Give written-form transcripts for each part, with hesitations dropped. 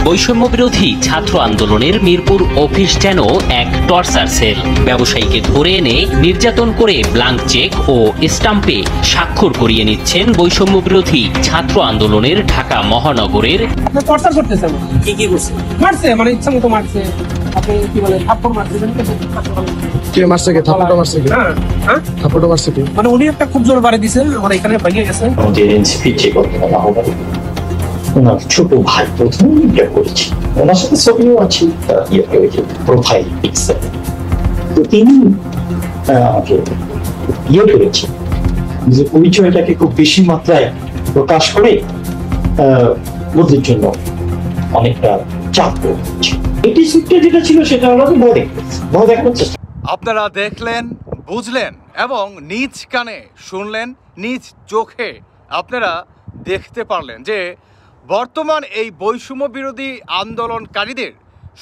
বৈষম্য বিরোধী ছাত্র আন্দোলনের মিরপুর অফিস যেন এক টর্চার সেল। ব্যবসায়ীকে ধরে এনে নির্যাতন করে ব্ল্যাঙ্ক চেক ও স্টাম্পে স্বাক্ষর করিয়ে নিচ্ছেন বৈষম্য বিরোধী ছাত্র আন্দোলনের ঢাকা মহানগরের। টর্চার করতেছে, কি কি করছে? মারছে, মানে ইচ্ছা মতো মারছে। আপনি কি বলেন, থাপ্পড় মারছে? কে মারছে? কে থাপ্পড় মারছে? কে থাপ্পড় মারছে? কে? মানে উনি একটা খুব জোর বাড়ি দিছে, আমার এখানে ভেঙে গেছে। আমাদের এনসিপি যে ঘটনা হলো, ওনার ছোট ভাই প্রথম ইয়ে করেছে, ওনার সাথে ছবিও আছে, প্রোফাইল পিকচার। তো তিনি আমাকে ইয়ে করেছেন যে পরিচয়টাকে খুব বেশি মাত্রায় প্রকাশ করে ওদের জন্য অনেকটা চাপ পড়ছে। এটি সূত্রে যেটা ছিল সেটা হলো ভয় দেখানোর চেষ্টা। আপনারা দেখলেন, বুঝলেন এবং নিজ কানে শুনলেন, নিজ চোখে আপনারা দেখতে পারলেন যে বর্তমান এই বৈষম্য বিরোধী আন্দোলনকারীদের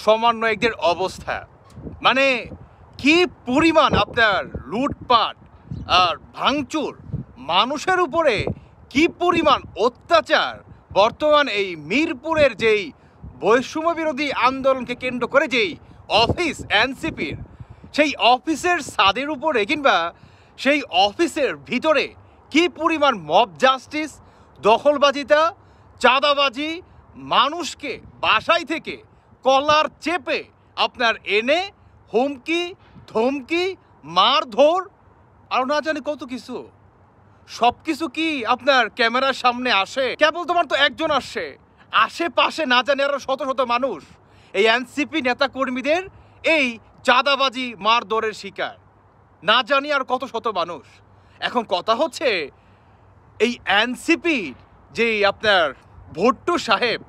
সমন্বয়কদের অবস্থা, মানে কি পরিমাণ আপনার লুটপাট আর ভাঙচুর, মানুষের উপরে কি পরিমাণ অত্যাচার। বর্তমান এই মিরপুরের যেই বৈষম্য বিরোধী আন্দোলনকে কেন্দ্র করে যেই অফিস এনসিপির, সেই অফিসের ছাদের উপরে কিংবা সেই অফিসের ভিতরে কি পরিমাণ মব জাস্টিস, দখলবাজিতা, চাঁদাবাজি, মানুষকে বাসায় থেকে কলার চেপে আপনার এনে হুমকি ধমকি মারধর আর না জানি কত কিছু। সব কিছু কি আপনার ক্যামেরার সামনে আসে? কেবল তোমার তো একজন আসছে, আশেপাশে না জানি আরো শত শত মানুষ এই এনসিপি নেতা কর্মীদের এই চাঁদাবাজি মারধরের শিকার, না জানি আর কত শত মানুষ। এখন কথা হচ্ছে এই এনসিপি যেই আপনার ভুট্টো সাহেব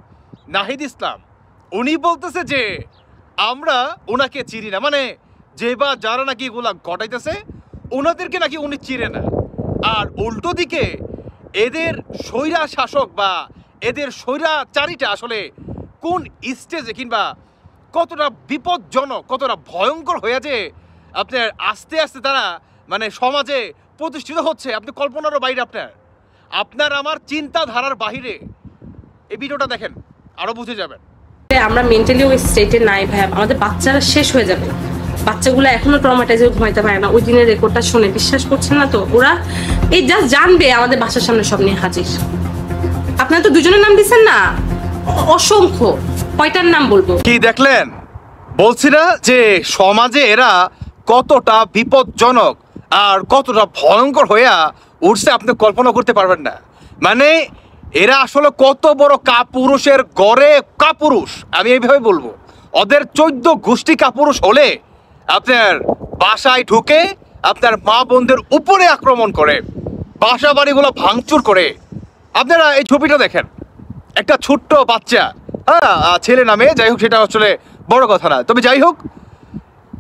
নাহিদ ইসলাম, উনি বলতেছে যে আমরা ওনাকে চিনি না, মানে যে বা যারা নাকি এগুলা ঘটাইতেছে ওনাদেরকে নাকি উনি চিনে না। আর উল্টো দিকে এদের স্বৈরা শাসক বা এদের স্বৈরাচারীটা আসলে কোন স্টেজে কিংবা কতটা বিপজ্জনক, কতটা ভয়ঙ্কর হয়ে যে আপনার আস্তে আস্তে তারা মানে সমাজে প্রতিষ্ঠিত হচ্ছে, আপনি কল্পনারও বাইরে, আপনার আমার চিন্তাধারার বাহিরে। এই ভিডিওটা দেখেন, আরো বুঝে যাবেন। আমরা মেন্টালি ওই স্টেটে নাই ভাই, আমাদের বাচ্চারা শেষ হয়ে যাবে। বাচ্চাগুলো এখনো ট্রমাটাইজে ঘুমাইতে পারে না। ওই দিনের রেকর্ডটা শুনে বিশ্বাস করছেন না তো? ওরা এই জাস্ট জানবে আমাদের বাসার সামনে সব নিয়ে হাজির। আপনারা তো দুজনের নাম দিচ্ছেন না, অসংখ্য, কয়টার নাম বলবো? কি দেখলেন? বলছি না যে সমাজে এরা কতটা বিপজ্জনক আর কতটা ভয়ঙ্কর হইয়া উঠছে, আপনি কল্পনা করতে পারবেন না। মানে এরা আসলে কত বড় কাপুরুষের গড়ে কাপুরুষ, আমি এইভাবে বলবো। ওদের 14 গোষ্ঠী কাপুরুষ হলে আপনার বাসায় ঢুকে আপনার মা বোনদের উপরে আক্রমণ করে, বাসা বাড়িগুলো ভাঙচুর করে। আপনারা এই ছবিটা দেখেন, একটা ছোট্ট বাচ্চা, ছেলে নামে, যাই হোক সেটা আসলে বড় কথা না, তবে যাই হোক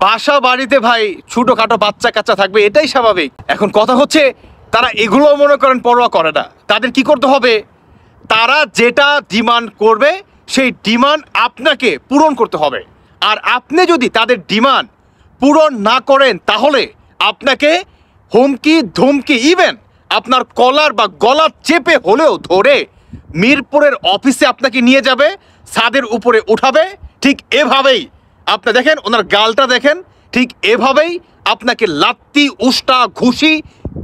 বাসা বাড়িতে ভাই ছোটখাটো বাচ্চা কাচ্চা থাকবে, এটাই স্বাভাবিক। এখন কথা হচ্ছে তারা এগুলো মনে করেন পরোয়া করে না। তাদের কি করতে হবে? তারা যেটা ডিমান্ড করবে সেই ডিমান্ড আপনাকে পূরণ করতে হবে। আর আপনি যদি তাদের ডিমান্ড পূরণ না করেন তাহলে আপনাকে হুমকি ধমকি, ইভেন আপনার কলার বা গলা চেপে হলেও ধরে মিরপুরের অফিসে আপনাকে নিয়ে যাবে, ছাদের উপরে উঠাবে। ঠিক এভাবেই আপনি দেখেন, ওনার গালটা দেখেন, ঠিক এভাবেই আপনাকে লাত্তি, উষ্টা, ঘুষি,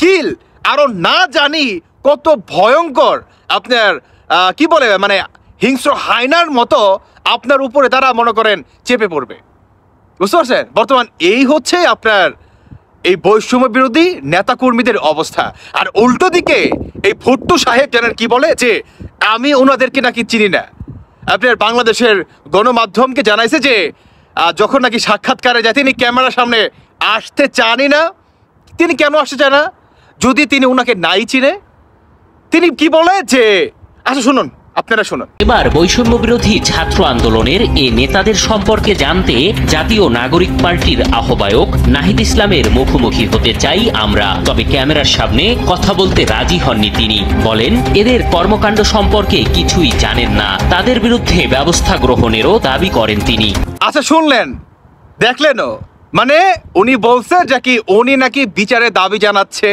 কিল, আরো না জানি কত ভয়ঙ্কর আপনার কি বলে মানে হিংস্র হায়নার মতো আপনার উপরে তারা মনে করেন চেপে পড়বে। বুঝতে পারছেন? বর্তমান এই হচ্ছে আপনার এই বৈষম্য বিরোধী নেতাকর্মীদের অবস্থা। আর উল্টো দিকে এই ভুট্টো সাহেব জানেন কি বলে? যে আমি ওনাদেরকে নাকি চিনি না। আপনার বাংলাদেশের গণমাধ্যমকে জানাইছে যে যখন নাকি সাক্ষাৎকারে যায় তিনি ক্যামেরার সামনে আসতে চানই না। তিনি কেন আসতে চান না? যদি তিনি ওনাকে নাই চিনে। তিনি কি বলে যে, আচ্ছা শুনুন, আপনারা শুনুন। এবার বৈষম্য বিরোধী ছাত্র আন্দোলনের এই নেতাদের সম্পর্কে জানতে জাতীয় নাগরিক পার্টির আহ্বায়ক নাহিদ ইসলামের মুখোমুখি হতে চাই আমরা। তবে ক্যামেরার সামনে কথা বলতে রাজি হননি তিনি। বলেন এদের কর্মকাণ্ড সম্পর্কে কিছুই জানেন না, তাদের বিরুদ্ধে ব্যবস্থা গ্রহণেরও দাবি করেন তিনি। আচ্ছা শুনলেন, দেখলেনও, মানে উনি বলছে যে কি উনি নাকি বিচারের দাবি জানাচ্ছে,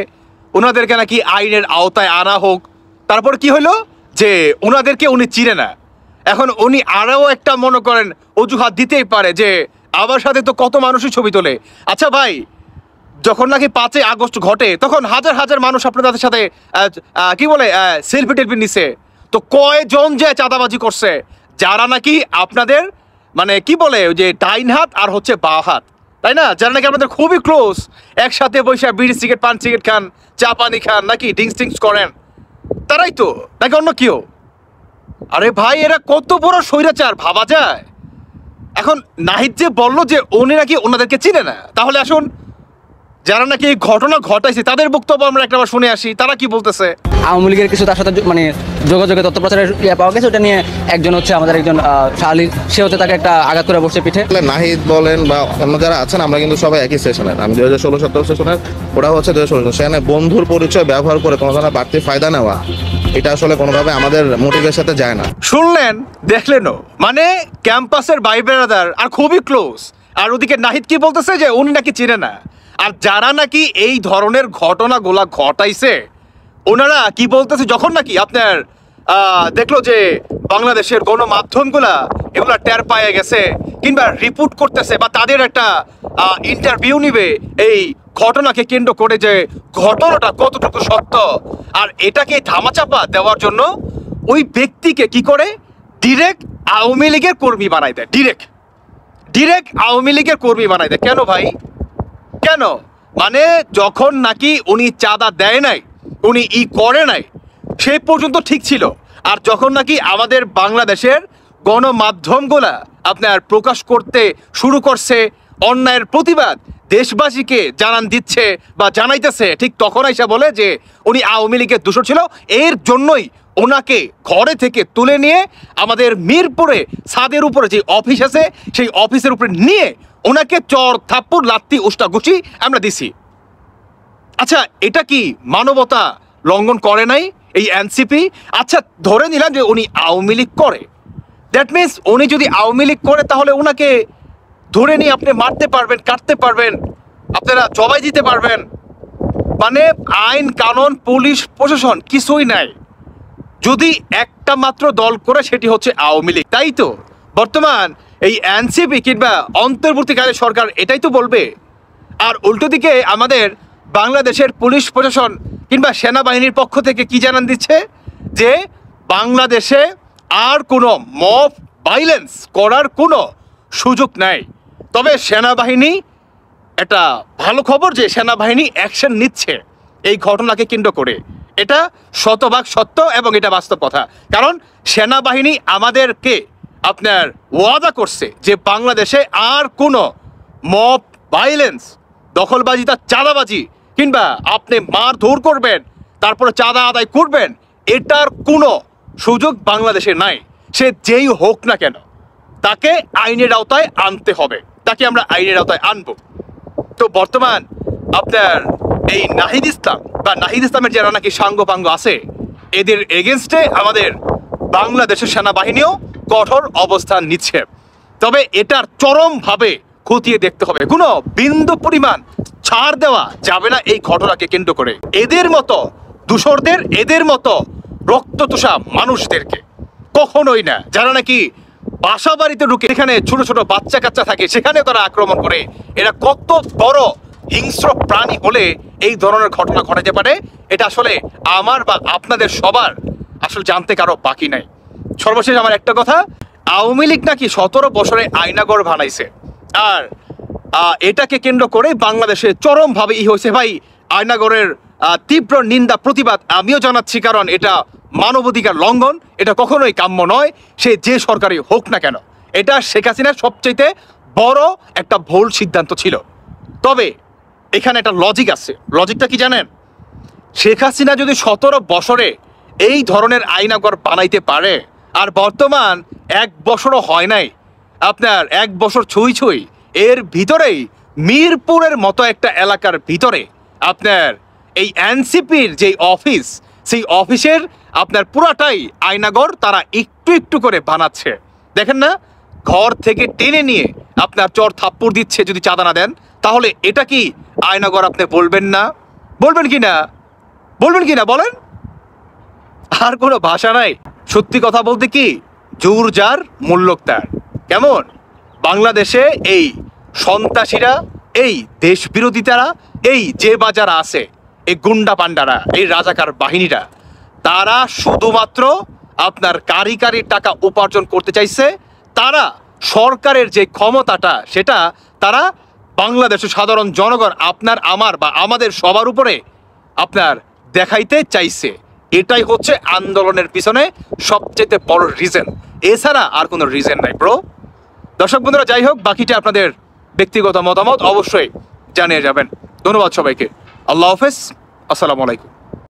ওনাদেরকে নাকি আইনের আওতায় আনা হোক। তারপর কি হলো? যে ওনাদেরকে উনি চিনে না। এখন উনি আরও একটা মনে করেন অজুহাত দিতেই পারে যে আমার সাথে তো কত মানুষই ছবি তোলে। আচ্ছা ভাই, যখন নাকি 5ই আগস্ট ঘটে তখন হাজার হাজার মানুষ আপনাদের সাথে কি বলে সেলফি টেলফি নিছে, তো কয়জন যে চাঁদাবাজি করছে যারা নাকি আপনাদের মানে কি বলে যে ডাইন হাত আর হচ্ছে বাঁ হাত, তাই না, যারা নাকি আপনাদের খুবই ক্লোজ, একসাথে বসে বিড়ি সিগারেট পান সিগারেট খান, চা পানি খান, নাকি ড্রিঙ্কস টিঙ্কস করেন, তারাই তো নাকি অন্য কেউ? আরে ভাই, এরা কত বড় স্বৈরাচার ভাবা যায়। এখন নাহিদ যে বললো যে উনি নাকি ওনাদেরকে চিনে না, তাহলে আসুন যারা নাকি এই ঘটনা ঘটাইছে তাদের বক্তব্য আমরা একটাবার শুনে আসি, তারা কি বলতেছে। আওয়ামী লীগের কিছু তার সাথে মানে যোগাযোগে তথ্য প্রচারের পাওয়া গেছে, ওটা নিয়ে একজন হচ্ছে আমাদের একজন শাহলির, সে হচ্ছে তাকে একটা আঘাত করে বসে পিঠে। নাহিদ বলেন বা অন্য যারা আছেন, আমরা কিন্তু সবাই একই সেশনের, আমি 2016-17 সেশনের, ওরা হচ্ছে 2016। সেখানে বন্ধুর পরিচয় ব্যবহার করে কোনো ধরনের বাড়তি ফায়দা নেওয়া, এটা আসলে কোনোভাবে আমাদের মোটিভের সাথে যায় না। শুনলেন, দেখলেনও, মানে ক্যাম্পাসের ভাই ব্রাদার আর খুবই ক্লোজ, আর ওদিকে নাহিদ কি বলতেছে যে উনি নাকি চিনে না। আর যারা নাকি এই ধরনের ঘটনাগুলা ঘটাইছে ওনারা কি বলতেছে, যখন নাকি আপনার দেখলো যে বাংলাদেশের গণমাধ্যমগুলা এগুলা টের পায়ে গেছে কিংবা রিপোর্ট করতেছে বা তাদের একটা ইন্টারভিউ নিবে এই ঘটনাকে কেন্দ্র করে যে ঘটনাটা কতটুকু সত্য, আর এটাকে ধামাচাপা দেওয়ার জন্য ওই ব্যক্তিকে কি করে ডিরেক্ট আওয়ামী লীগের কর্মী বানাই দেয়, ডিরেক্ট আওয়ামী লীগের কর্মী বানাই দেয়। কেন ভাই, কেন? মানে যখন নাকি উনি চাঁদা দেয় নাই, উনি করে নাই, সেই পর্যন্ত ঠিক ছিল। আর যখন নাকি আমাদের বাংলাদেশের গণমাধ্যমগুলা আপনার প্রকাশ করতে শুরু করছে অন্যায়ের প্রতিবাদ, দেশবাসীকে জানান দিচ্ছে বা জানাইতেছে, ঠিক তখন আইসা বলে যে উনি আওয়ামী লীগের দূষণ ছিল, এর জন্যই ওনাকে ঘরে থেকে তুলে নিয়ে আমাদের মিরপুরে ছাদের উপরে যে অফিস আছে সেই অফিসের উপরে নিয়ে ওনাকে চর থাপ্পড় লাত্তি উষ্টা গুছি আমরা দিছি। আচ্ছা, এটা কি মানবতা লঙ্ঘন করে নাই এই এনসিপি? আচ্ছা, ধরে নিলাম যে উনি আওয়ামী লীগ করে, দ্যাট মিনস উনি যদি আওয়ামী লীগ করে তাহলে ওনাকে ধরে নিয়ে আপনি মারতে পারবেন, কাটতে পারবেন, আপনারা জবাই দিতে পারবেন, মানে আইন কানুন পুলিশ প্রশাসন কিছুই নাই। যদি একটা মাত্র দল করে সেটি হচ্ছে আওয়ামী লীগ, তাই তো বর্তমান এই এনসিপি কিংবা অন্তর্বর্তীকালীন সরকার এটাই তো বলবে। আর উল্টো দিকে আমাদের বাংলাদেশের পুলিশ প্রশাসন কিংবা সেনাবাহিনীর পক্ষ থেকে কি জানান দিচ্ছে যে বাংলাদেশে আর কোনো মব ভাইলেন্স করার কোনো সুযোগ নাই। তবে সেনাবাহিনী, এটা ভালো খবর যে সেনাবাহিনী অ্যাকশন নিচ্ছে এই ঘটনাকে কেন্দ্র করে, এটা শতভাগ সত্য এবং এটা বাস্তব কথা। কারণ সেনাবাহিনী আমাদেরকে আপনার ওয়াদা করছে যে বাংলাদেশে আর কোনো মব ভাইলেন্স, দখলবাজি, তার চাঁদাবাজি কিংবা আপনি মারধর করবেন তারপরে চাঁদা আদায় করবেন, এটার কোনো সুযোগ বাংলাদেশে নাই। সে যেই হোক না কেন তাকে আইনের আওতায় আনতে হবে, তাকে আমরা আইনের আওতায় আনবো। তো বর্তমান আপনার এই নাহিদ ইসলাম বা নাহিদ ইসলামের যারা নাকি সাঙ্গপাঙ্গ আছে, এদের এগেনস্টে আমাদের বাংলাদেশের সেনাবাহিনীও কঠোর অবস্থান নিচ্ছে। তবে এটার চরমভাবে খতিয়ে দেখতে হবে, কোনো বিন্দু পরিমাণ ছাড় দেওয়া যাবে না এই ঘটনাকে কেন্দ্র করে। এদের মতো দূষরদের, এদের মতো রক্তচোষা মানুষদেরকে কখনোই না, যারা নাকি বাসা বাড়িতে ঢুকে এখানে ছোট ছোট বাচ্চা কাচ্চা থাকে সেখানে তারা আক্রমণ করে, এরা কত বড় হিংস্র প্রাণী হলে এই ধরনের ঘটনা ঘটাতে পারে, এটা আসলে আমার বা আপনাদের সবার আসলে জানতে কারো বাকি নাই। সর্বশেষ আমার একটা কথা, আওয়ামী লীগ নাকি 17 বছরে আয়নাগর বানাইছে, আর এটাকে কেন্দ্র করে বাংলাদেশে চরমভাবে হয়েছে। ভাই, আয়নাগরের তীব্র নিন্দা প্রতিবাদ আমিও জানাচ্ছি, কারণ এটা মানবাধিকার লঙ্ঘন, এটা কখনোই কাম্য নয়, সে যে সরকারই হোক না কেন। এটা শেখ হাসিনার সবচেয়ে বড় একটা ভুল সিদ্ধান্ত ছিল। তবে এখানে একটা লজিক আছে, লজিকটা কি জানেন? শেখ হাসিনা যদি 17 বছরে এই ধরনের আয়নাগর বানাইতে পারে, আর বর্তমান 1 বছরও হয় নাই, আপনার 1 বছর ছুঁই ছুঁই, এর ভিতরেই মিরপুরের মতো একটা এলাকার ভিতরে আপনার এই এনসিপির যে অফিস, সেই অফিসের আপনার পুরাটাই আয়নাগর তারা একটু একটু করে বানাচ্ছে। দেখেন না, ঘর থেকে টেনে নিয়ে আপনার চর থাপ্পড় দিচ্ছে যদি চাঁদা না দেন, তাহলে এটা কি আয়নাগর আপনি বলবেন না? বলবেন কি না? বলবেন কি না বলেন? আর কোনো ভাষা নাই। সত্যি কথা বলতে কি, জোর যার মূল্যক তার। কেমন বাংলাদেশে এই সন্ত্রাসীরা, এই দেশ বিরোধীতারা, এই যে বাজারা আছে, এই গুন্ডা পান্ডারা, এই রাজাকার বাহিনীরা, তারা শুধুমাত্র আপনার কারি টাকা উপার্জন করতে চাইছে। তারা সরকারের যে ক্ষমতাটা, সেটা তারা বাংলাদেশের সাধারণ জনগণ, আপনার আমার বা আমাদের সবার উপরে আপনার দেখাইতে চাইছে। এটাই হচ্ছে আন্দোলনের পিছনে সবচেয়ে বড় রিজন, এছাড়া আর কোনো রিজন নাই ব্রো। দর্শক বন্ধুরা, যাই হোক, বাকিটা আপনাদের ব্যক্তিগত মতামত অবশ্যই জানিয়ে যাবেন। ধন্যবাদ সবাইকে। আল্লাহ হাফেজ, আসসালামু আলাইকুম।